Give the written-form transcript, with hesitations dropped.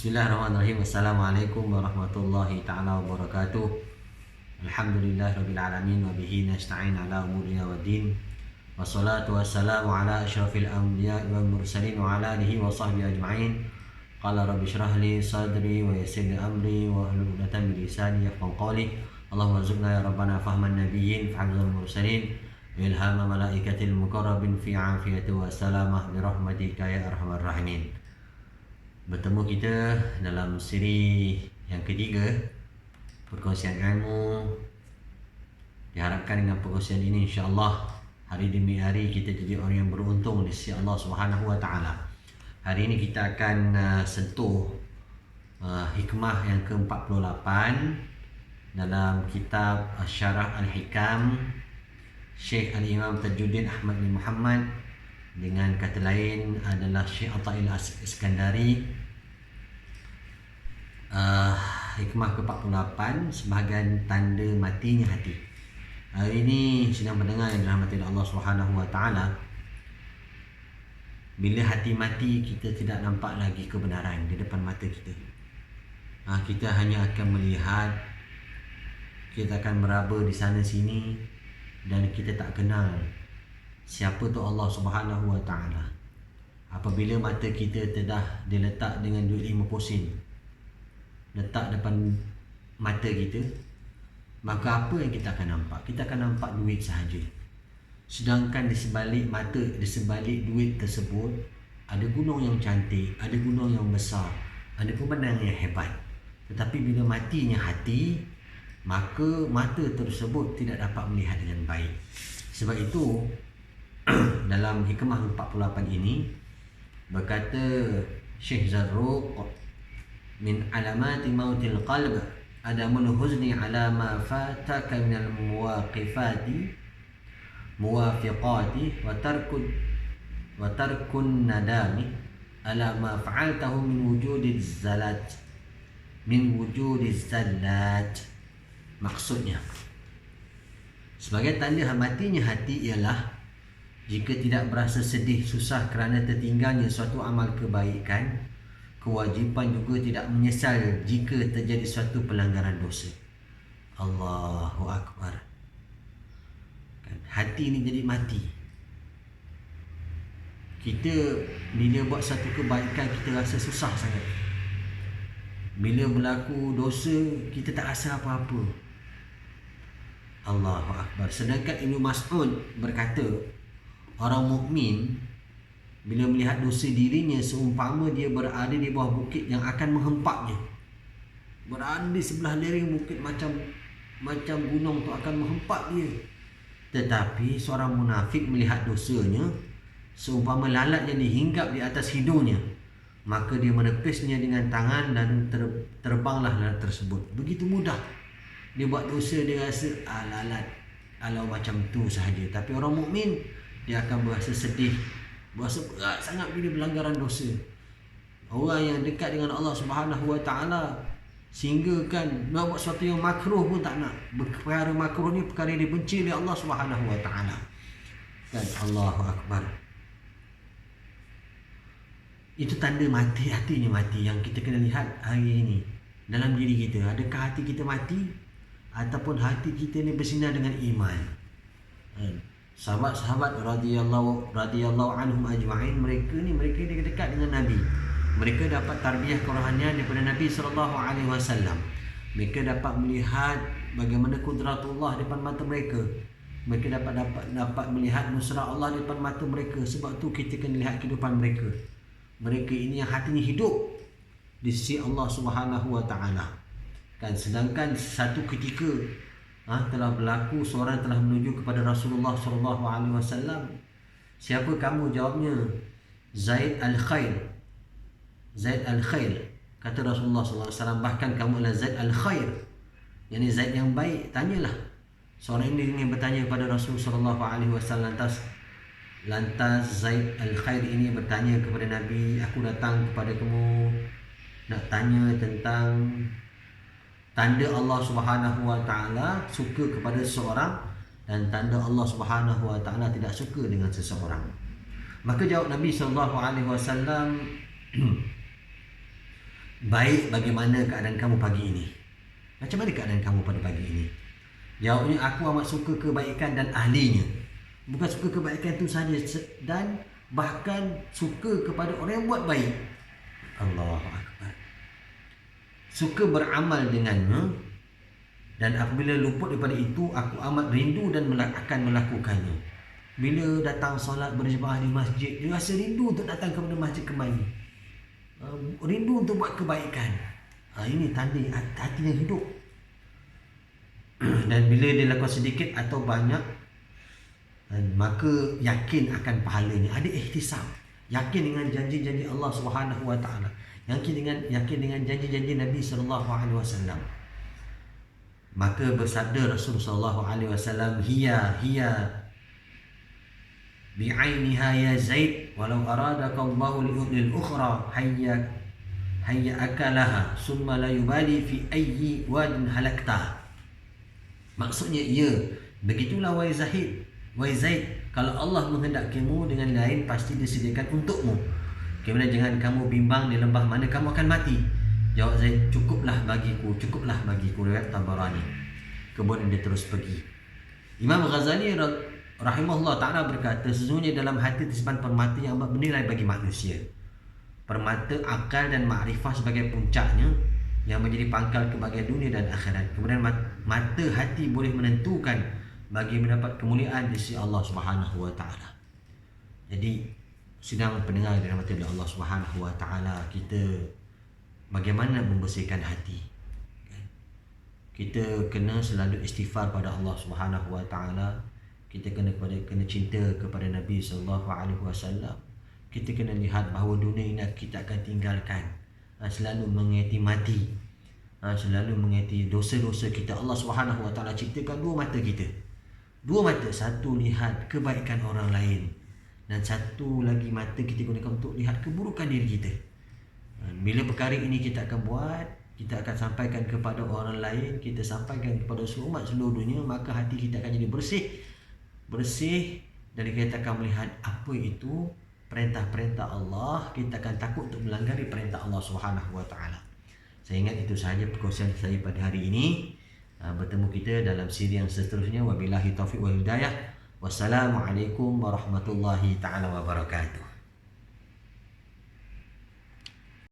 Bismillahirrahmanirrahim. Assalamualaikum warahmatullahi ta'ala wabarakatuh. Alhamdulillah rabbil alamin wa bihi nasta'in ala umurina waddin. Wassalatu wassalamu ala asyrafil anbiya wal mursalin wa ala alihi wa sahbihi ajma'in. Qala rabbi shrah li sadri wa yassir li amri wa hlul 'uqdatam min lisani yafqahu qawli. Allahumma rzuqna ya rabbana fahman nabiyyin fa hafizal mursalin wa ilhama malaikatil muqarrabin fi 'afiyati wa salamah bi rahmatika ya arhamar rahimin. Bertemu kita dalam siri yang ketiga, perkongsian ilmu. Diharapkan dengan perkongsian ini insya-Allah hari demi hari kita jadi orang yang beruntung di sisi Allah Subhanahu wa taala. Hari ini kita akan sentuh hikmah yang ke-48 dalam kitab Syarah Al-Hikam Syekh Al-Imam Tajuddin Ahmad bin Muhammad, dengan kata lain adalah Syekh Atha'illah Iskandari. Hikmah ke-48, sebahagian tanda matinya hati. Hari ini sedang mendengar yang dirahmati Allah Subhanahu wa taala. Bila hati mati, kita tidak nampak lagi kebenaran di depan mata kita. Kita hanya akan melihat, kita akan meraba di sana sini, dan kita tak kenal siapa tu Allah Subhanahu wa taala. Apabila mata kita telah diletak dengan duit 50 sen letak depan mata kita, maka apa yang kita akan nampak? Kita akan nampak duit sahaja. Sedangkan di sebalik mata, di sebalik duit tersebut, ada gunung yang cantik, ada gunung yang besar, ada pemandangan yang hebat. Tetapi bila matinya hati, maka mata tersebut tidak dapat melihat dengan baik. Sebab itu dalam hikmah 48 ini berkata Syekh Zarruq, min alamati mautil qalb adamul huzni ala ma fataka minal muwafiqati wa tarkun nadami ala ma fa'altahu min wujudiz zallat. Maksudnya, sebagai tanda matinya hati ialah jika tidak berasa sedih, susah kerana tertinggalnya suatu amal kebaikan, kewajipan juga tidak menyesal jika terjadi suatu pelanggaran dosa. Allahu Akbar. Hati ni jadi mati. Kita bila buat satu kebaikan, kita rasa susah sangat. Bila berlaku dosa, kita tak rasa apa-apa. Allahu Akbar. Sedangkan Ibnu Mas'ud berkata, orang mukmin bila melihat dosa dirinya seumpama dia berada di bawah bukit yang akan menghempaknya. Berada di sebelah lereng bukit, macam gunung tu akan menghempak dia. Tetapi seorang munafik melihat dosanya seumpama lalat yang dihinggap di atas hidungnya, maka dia menepisnya dengan tangan dan terbanglah lalat tersebut. Begitu mudah. Dia buat dosa, dia rasa lalat, alau macam tu sahaja. Tapi orang mukmin, dia akan berasa sedih, berasa berat sangat bila pelanggaran dosa. Orang yang dekat dengan Allah Subhanahu wa taala sehingga kan nak buat sesuatu yang makruh pun tak nak. Perkara makruh ni perkara yang dibenci oleh Allah Subhanahu wa taala. Dan Allahu Akbar. Itu tanda mati, hatinya mati yang kita kena lihat hari ini dalam diri kita. Adakah hati kita mati ataupun hati kita ni bersinar dengan iman? Sahabat-sahabat radhiyallahu anhum ajma'in, mereka dekat dengan Nabi. Mereka dapat tarbiyah kerohanian daripada Nabi sallallahu alaihi wasallam. Mereka dapat melihat bagaimana kudratullah depan mata mereka. Mereka dapat melihat nusrah Allah depan mata mereka. Sebab tu kita kena lihat kehidupan mereka. Mereka ini yang hatinya hidup di sisi Allah Subhanahu wa taala. Kan, sedangkan satu ketika telah berlaku, seorang telah menuju kepada Rasulullah sallallahu alaihi wasallam. Siapa kamu? Jawabnya, Zaid al-Khair. Zaid al-Khair. Kata Rasulullah sallallahu alaihi wasallam, bahkan kamu adalah Zaid al-Khair, yakni Zaid yang baik. Tanyalah. Seorang ini ingin bertanya kepada Rasulullah sallallahu alaihi wasallam. Lantas Zaid al-Khair ini bertanya kepada Nabi, aku datang kepada kamu nak tanya tentang tanda Allah Subhanahu wa taala suka kepada seseorang dan tanda Allah Subhanahu wa taala tidak suka dengan seseorang. Maka jawab Nabi sallallahu alaihi wasallam, baik, bagaimana keadaan kamu pagi ini? Macam mana keadaan kamu pada pagi ini? Jawabnya, aku amat suka kebaikan dan ahlinya. Bukan suka kebaikan itu saja, dan bahkan suka kepada orang yang buat baik. Allahu Akbar. Suka beramal dengannya, dan apabila luput daripada itu, aku amat rindu dan akan melakukannya. Bila datang solat berjemaah di masjid, dia rasa rindu untuk datang kepada masjid kembali. Rindu untuk buat kebaikan. Ini tanda hati yang hidup. Dan bila dia lakukan sedikit atau banyak, maka yakin akan pahalanya. Ada ihtisab, yakin dengan janji-janji Allah Subhanahu Wa Taala, yakin dengan janji-janji Nabi sallallahu alaihi wasallam. Maka bersabda Rasulullah sallallahu alaihi wasallam, hiya bi'ainiha ya Zaid, walau aradaka Allahu lil ukhra hayya akalaha summa la yubali fi ayyi wadin halakta. Maksudnya, begitulah wahai Zaid, kalau Allah menghendakimu dengan lain, pasti disediakan untukmu. Kemudian jangan kamu bimbang di lembah mana kamu akan mati. Jawab Zaid, cukuplah bagiku riwayat Tabarani. Kemudian dia terus pergi. Imam Ghazali rahimahullah ta'ala berkata, sesungguhnya dalam hati tersimpan permata yang amat bernilai bagi manusia. Permata akal dan makrifah sebagai puncaknya, yang menjadi pangkal kebahagiaan dunia dan akhirat. Kemudian mata hati boleh menentukan bagi mendapat kemuliaan di sisi Allah Subhanahu Wa Taala. Jadi sidang pendengar dirahmati oleh Allah Subhanahu Wa Taala, kita bagaimana membersihkan hati? Kita kena selalu istighfar pada Allah Subhanahu Wa Taala. Kita kena cinta kepada Nabi sallallahu alaihi wasallam. Kita kena lihat bahawa dunia ini kita akan tinggalkan. Selalu mengingati mati, selalu mengingati dosa-dosa kita. Allah Subhanahu Wa Taala ciptakan dua mata kita. Dua mata, satu lihat kebaikan orang lain, dan satu lagi mata kita gunakan untuk lihat keburukan diri kita. Bila perkara ini kita akan buat, kita akan sampaikan kepada orang lain, kita sampaikan kepada seluruh umat seluruh dunia, maka hati kita akan jadi bersih, dan kita akan melihat apa itu perintah-perintah Allah. Kita akan takut untuk melanggar perintah Allah Subhanahu Wa Taala. Saya ingat itu sahaja perkongsian saya pada hari ini. Bertemu kita dalam siri yang seterusnya. Wabillahi taufiq wal hidayah. Wassalamualaikum warahmatullahi taala wabarakatuh.